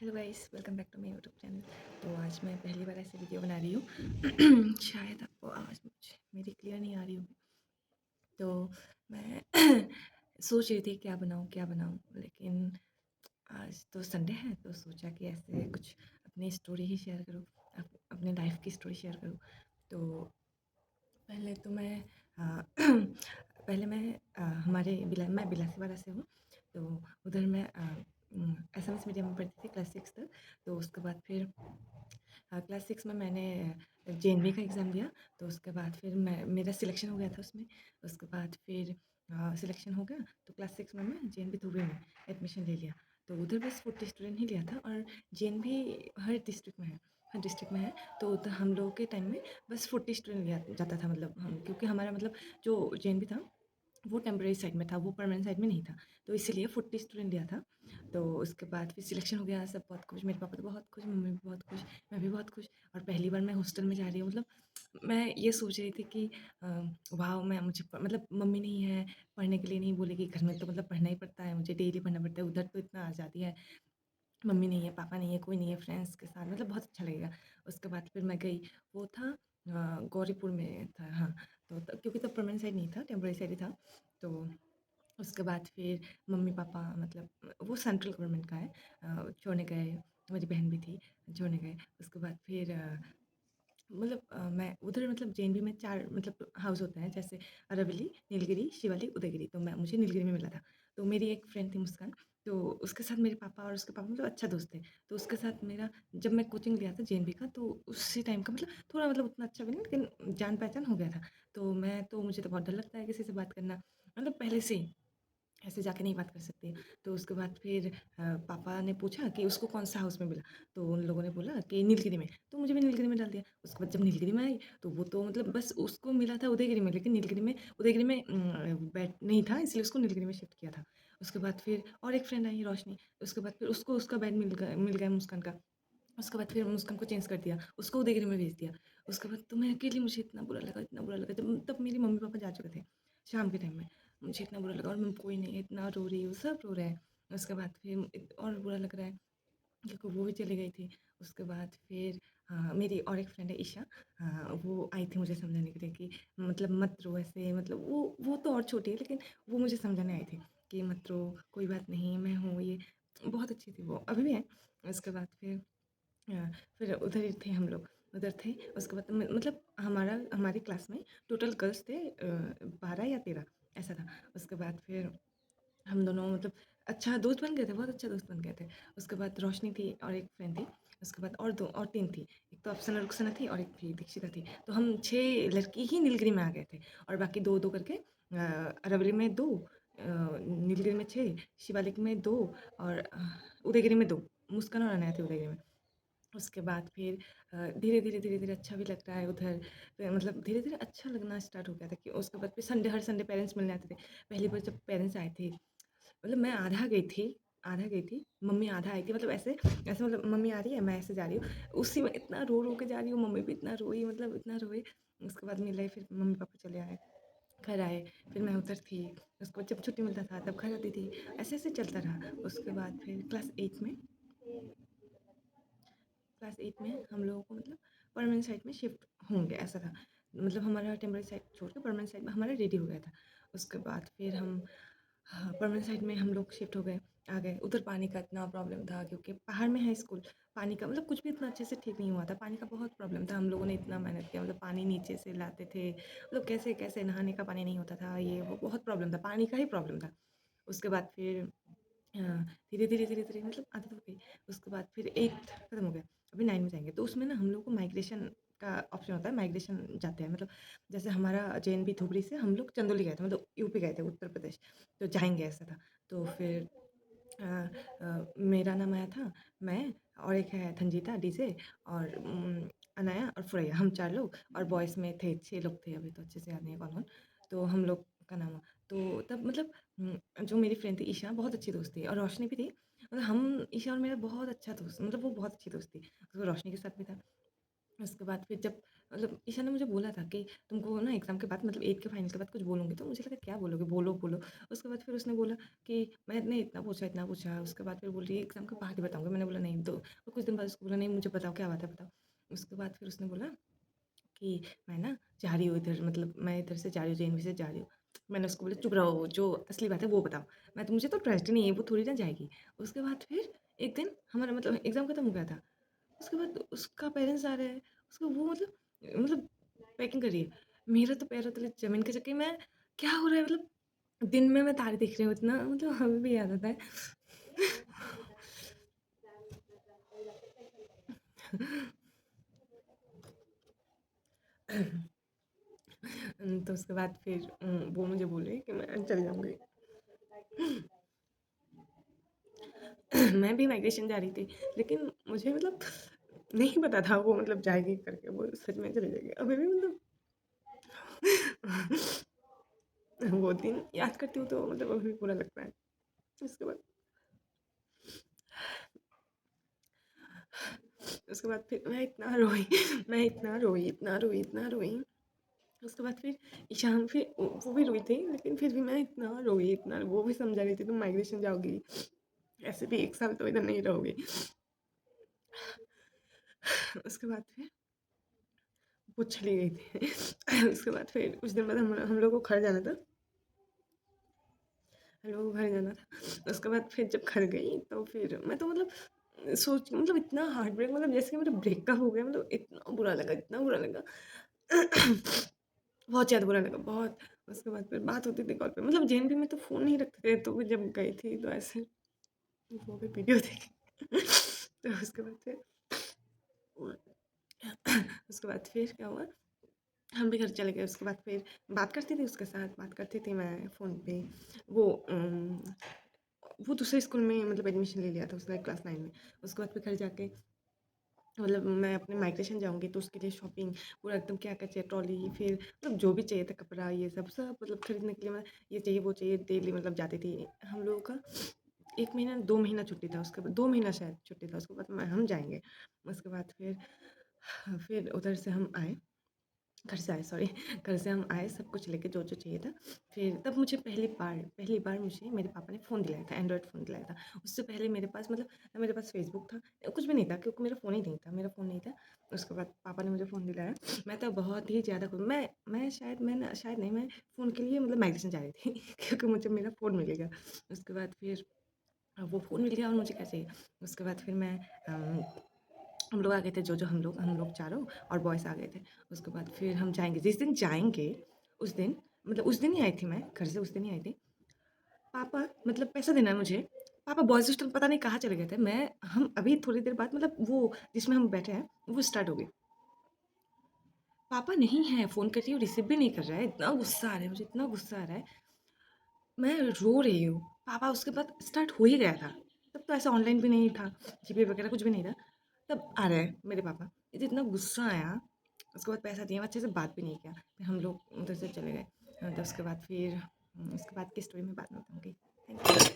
Hello guys, welcome back to my YouTube channel. तो आज मैं पहली बार ऐसे वीडियो बना रही हूँ। शायद आपको आवाज़ मेरी क्लियर नहीं आ रही होगी। तो मैं सोच रही थी क्या बनाऊँ, लेकिन आज तो संडे है तो सोचा कि ऐसे कुछ अपनी स्टोरी ही शेयर करूँ, अपने लाइफ की स्टोरी शेयर करूँ। तो पहले तो मैं पहले मैं मैं बिलासीवाला से हूँ। तो उधर मैं एसएमएस मीडियम में पढ़ती थी क्लास 6 तक। तो उसके बाद फिर क्लास 6 में मैंने जेएनवी का एग्ज़ाम दिया। तो उसके बाद फिर मैं मेरा सिलेक्शन हो गया था उसमें। उसके बाद फिर सिलेक्शन हो गया तो क्लास 6 में मैं जेएनवी धुबरी में एडमिशन ले लिया। तो उधर बस 40 स्टूडेंट ही लिया था और जेएनवी हर डिस्ट्रिक्ट में है। तो उधर हम लोगों के टाइम में बस 40 स्टूडेंट लिया जाता था, मतलब हम, क्योंकि हमारा मतलब जो जेएनवी था वो टेम्परेरी साइड में था, वो परमानेंट साइड में नहीं था। तो इसीलिए 40 स्टूडेंट लिया था। तो उसके बाद फिर सिलेक्शन हो गया, सब बहुत खुश, मेरे पापा तो बहुत खुश, मम्मी भी बहुत खुश, मैं भी बहुत खुश। और पहली बार मैं हॉस्टल में जा रही हूँ, मतलब मैं ये सोच रही थी कि वाह, मैं मुझे मतलब मम्मी नहीं है, पढ़ने के लिए नहीं बोलेगी, घर में तो मतलब पढ़ना ही पड़ता है, मुझे डेली पढ़ना पड़ता है। उधर तो इतना आज़ादी है, मम्मी नहीं है, पापा नहीं है, कोई नहीं है, फ्रेंड्स के साथ मतलब बहुत अच्छा लगेगा। उसके बाद फिर मैं गई, वो था गौरीपुर में था, हाँ। तो क्योंकि तब परमानेंट साइड नहीं था, टेम्परेरी साइड ही था। तो उसके बाद फिर मम्मी-पापा मतलब वो सेंट्रल गवर्नमेंट का है, छोड़ने गए, मेरी बहन भी थी, छोड़ने गए। उसके बाद फिर मतलब मैं उधर मतलब जेएनवी में 4 मतलब हाउस होते हैं, जैसे अरावली, नीलगिरी, शिवालिक, उदयगिरी। तो मुझे नीलगिरी में मिला था। तो मेरी एक फ्रेंड थी मुस्कान, तो उसके साथ मेरे पापा और उसके पापा मतलब अच्छा दोस्त थे। तो उसके साथ मेरा जब मैं कोचिंग लिया था जेएनवी का, तो उसी टाइम का मतलब थोड़ा मतलब उतना अच्छा भी नहीं, लेकिन जान-पहचान हो गया था। तो मुझे तो बहुत डर लगता है किसी से बात करना, मतलब पहले से ही। ऐसे जाके नहीं बात कर सकते। तो उसके बाद फिर पापा ने पूछा कि उसको कौन-सा हाउस में मिला? तो उन लोगों ने बोला कि नीलगिरी में। तो मुझे भी नीलगिरी में डाल दिया। उसके बाद जब नीलगिरी में आई, तो वो तो मतलब बस उसको मिला था उदयगिरी में, लेकिन उदयगिरी में बेड नहीं था, इसलिए उसको नीलगिरी में शिफ्ट किया था। उसके बाद फिर और एक फ्रेंड आई रोशनी, उसके बाद फिर उसको उसका बेड मिल गया मुस्कान का। उसके बाद फिर मुस्कान को चेंज कर दिया, उसको उदयगिरी में भेज दिया। उसके बाद तो मैं अकेली, मुझे इतना बुरा लगा जब तब मेरे मम्मी-पापा जा चुके थे, शाम के टाइम में। मुझे इतना बुरा लगा और मैं कोई नहीं है, इतना रो रही हूँ, सब रो रहे हैं। उसके बाद फिर और बुरा लग रहा है क्योंकि वो भी चली गई थी। उसके बाद फिर मेरी और एक फ्रेंड है ईशा, वो आई थी मुझे समझाने के लिए कि मतलब मत रो ऐसे, मतलब वो तो और छोटी है, लेकिन वो मुझे समझाने आई थी कि मत रो, कोई बात नहीं, मैं हूँ ये। बहुत अच्छी थी वो, अभी भी है। उसके बाद फिर उधर ही थे हम लोग, उधर थे। उसके बाद मतलब हमारी क्लास में टोटल गर्ल्स थे 12 या 13 ऐसा था। उसके बाद फिर हम दोनों मतलब अच्छा दोस्त बन गए थे, बहुत अच्छा दोस्त बन गए थे। उसके बाद रोशनी थी और एक फ्रेंड थी। उसके बाद और 3 थी। एक तो अफ़सना रुखसाना थी और एक थी दीक्षिता थी। तो हम 6 लड़की ही नीलगिरी में आ गए थे और बाकी 2-2 करके अरावली में 2, नीलगिरी में 6, शिवालिक में 2 और उदयगिरी में 2। मुस्कान और अनाया थे उदयगिरी में। उसके बाद फिर धीरे-धीरे अच्छा भी लग रहा है उधर। मतलब धीरे-धीरे अच्छा लगना स्टार्ट हो गया था कि उसके बाद फिर हर संडे पेरेंट्स मिलने आते थे। पहली बार जब पेरेंट्स आए थे, मतलब मैं आधा गई थी, मम्मी आधा आई थी, मतलब ऐसे मतलब मम्मी आ रही है, मैं ऐसे जा रही हूँ। उसी में इतना रो के जा रही हूँ, मम्मी भी इतना रोई, मतलब इतना रोए। उसके बाद मिले, फिर मम्मी-पापा चले आए, घर आए, फिर मैं उधर थी। उसके बाद जब छुट्टी मिलता था तब घर आती थी। ऐसे-ऐसे चलता रहा। उसके बाद फिर क्लास 8 में हम लोगों को मतलब परमानेंट साइट में शिफ्ट होंगे ऐसा था। मतलब हमारा टेम्परेरी साइट छोड़ के परमानेंट साइट में हमारा रेडी हो गया था। उसके बाद फिर हम हाँ, परमानेंट साइट में हम लोग शिफ्ट हो गए, आ गए। उधर पानी का इतना प्रॉब्लम था क्योंकि पहाड़ में है स्कूल, पानी का मतलब कुछ भी इतना अच्छे से ठीक नहीं हुआ था। पानी का बहुत प्रॉब्लम था, हम लोगों ने इतना मेहनत किया, मतलब पानी नीचे से लाते थे, मतलब कैसे-कैसे नहाने का पानी नहीं होता था, ये वो बहुत प्रॉब्लम था, पानी का ही प्रॉब्लम था। उसके बाद फिर धीरे-धीरे मतलब आदत हो गई। उसके बाद फिर 8th खत्म हो गया, अभी 9 में जाएँगे। तो उसमें ना हम लोग को माइग्रेशन का ऑप्शन होता है, माइग्रेशन जाते हैं, मतलब जैसे हमारा जेएनवी धुबरी से हम लोग चंदौली गए थे, मतलब यूपी गए थे, उत्तर प्रदेश, तो जाएँगे ऐसा था। तो फिर मेरा नाम आया था, मैं और एक है धनजीता डीजे और अनाया और फुरैया, हम 4 लोग और बॉयज़ में थे 6 लोग थे, अभी तो अच्छे से याद नहीं है कौन-कौन। तो हम लोग का नाम हुआ। तो तब मतलब जो मेरी फ्रेंड थी ईशा, बहुत अच्छी दोस्त थी और रोशनी भी थी। मतलब हम ईशा और मेरा बहुत अच्छा दोस्त, मतलब वो बहुत अच्छी दोस्त थी। तो रोशनी के साथ भी था। उसके बाद फिर जब मतलब ईशा ने मुझे बोला था कि तुमको ना एग्ज़ाम के बाद मतलब 8 के फाइनल के बाद कुछ बोलूँगी, तो मुझे लगा क्या बोलोगे? बोलो, बोलो। उसके बाद फिर उसने बोला कि मैंने इतना पूछा, उसके बाद फिर बोल रही है एग्ज़ाम के बाद ही बताऊँगी। मैंने बोला नहीं, तो कुछ दिन बाद उसको बोला नहीं मुझे बताओ क्या बात है बताओ। उसके बाद फिर उसने बोला कि मैं ना जा रही हूँ इधर, मतलब मैं इधर से जा रही हूँ, जेएनवी से जा रही हूँ। मैंने उसको बोला चुप रहो, जो असली बात है वो बताओ। मैं तो मुझे तो ट्रस्ट ही नहीं है, वो थोड़ी ना जाएगी। उसके बाद फिर एक दिन हमारा मतलब एग्ज़ाम खत्म हो गया था। उसके बाद उसका पेरेंट्स आ रहे हैं, उसको वो मतलब पैकिंग कर रही है। मेरा तो पैरों तले ज़मीन खिसक गई। मैं क्या हो रहा है मतलब दिन में मैं तारे देख रही हूँ इतना, मतलब अभी भी याद आता है। तो उसके बाद फिर वो मुझे बोले कि मैं चली जाऊँगी। मैं भी माइग्रेशन जा रही थी, लेकिन मुझे मतलब नहीं पता था वो मतलब जाएगी करके, वो सच में चली जाएगी। अभी भी मतलब वो दिन याद करती हूँ तो मतलब अभी भी बुरा लगता है। उसके बाद उसके बाद फिर मैं इतना रोई, मैं इतना रोई, इतना रोई, इतना रोई। उसके बाद फिर ईशान फिर वो भी रोई थी, लेकिन फिर भी मैं इतना रोई, इतना वो भी समझा रही थी तुम माइग्रेशन जाओगी, ऐसे भी 1 साल तो इधर नहीं रहोगी। उसके बाद फिर वो चली गई थी। उसके बाद फिर कुछ दिन बाद हम लोग को घर जाना था। हम लोग को घर जाना था। उसके बाद फिर जब घर गई तो फिर मैं तो मतलब सोच मतलब इतना हार्ट ब्रेक, मतलब जैसे कि मेरा ब्रेकअप हो गया, मतलब इतना बुरा लगा, इतना बुरा लगा। बहुत ज़्यादा बुरा लगा, बहुत। उसके बाद फिर बात होती थी कॉल पे, मतलब जेएनबी में तो फ़ोन नहीं रखते थे, तो फिर जब गई थी तो ऐसे वो भी वीडियो देखी। तो उसके बाद फिर क्या हुआ, हम भी घर चले गए। उसके बाद फिर बात करती थी उसके साथ, बात करती थी मैं फ़ोन पे। वो वो दूसरे स्कूल में मतलब एडमिशन ले लिया था उसने क्लास 9 में। उसके बाद फिर घर जाके मतलब मैं अपने माइग्रेशन जाऊँगी तो उसके लिए शॉपिंग पूरा एकदम क्या-क्या चाहिए, ट्रॉली, फिर मतलब जो भी चाहिए था कपड़ा ये सब मतलब खरीदने के लिए मैं ये चाहिए, वो चाहिए, डेली मतलब जाती थी। हम लोगों का 1 महीना 2 महीना छुट्टी था, उसके बाद 2 महीना शायद छुट्टी था, उसके बाद मैं हम जाएँगे। उसके बाद फिर उधर से हम आए। घर से आए सॉरी। घर से हम आए सब कुछ लेके जो-जो चाहिए था। फिर तब मुझे पहली बार मुझे मेरे पापा ने फ़ोन दिलाया था, एंड्रॉइड फ़ोन दिलाया था। उससे पहले मेरे पास मतलब ना मेरे पास फ़ेसबुक था, कुछ भी नहीं था क्योंकि मेरा फ़ोन ही नहीं था, मेरा फ़ोन नहीं था। उसके बाद पापा ने मुझे फ़ोन दिलाया। मैं तो बहुत ही ज़्यादा खुश, शायद नहीं, मैं फ़ोन के लिए मतलब माइग्रेशन जा रही थी क्योंकि मुझे मेरा फ़ोन मिलेगा। उसके बाद फिर वो फ़ोन मिल गया और मुझे क्या चाहिए? उसके बाद फिर अम हम लोग आ गए थे, जो-जो हम लोग चारों और बॉयज़ आ गए थे। उसके बाद फिर हम जाएँगे, जिस दिन जाएँगे उस दिन मतलब उस दिन ही आई थी मैं, घर से उस दिन ही आई थी। पापा मतलब पैसा देना है मुझे, पापा बॉयज़ हॉस्टल पता नहीं कहाँ चले गए थे। हम अभी थोड़ी देर बाद मतलब वो जिसमें हम बैठे हैं, वो स्टार्ट हो गई। पापा नहीं हैं, फ़ोन कर रही हूँ, रिसीव भी नहीं कर रहा है। इतना गुस्सा आ रहा है मुझे, इतना गुस्सा आ रहा है। मैं रो रही हूँ। पापा उसके बाद स्टार्ट हो ही गया था। तब तो ऐसा ऑनलाइन भी नहीं था, जीपे वगैरह कुछ भी नहीं था। तब आ रहे हैं मेरे पापा। मुझे इतना गुस्सा आया, उसके बाद पैसा दिया, अच्छे से बात भी नहीं किया। फिर हम लोग उधर से चले गए। तो उसके बाद की स्टोरी मैं बाद में बताऊँगी। Thank you.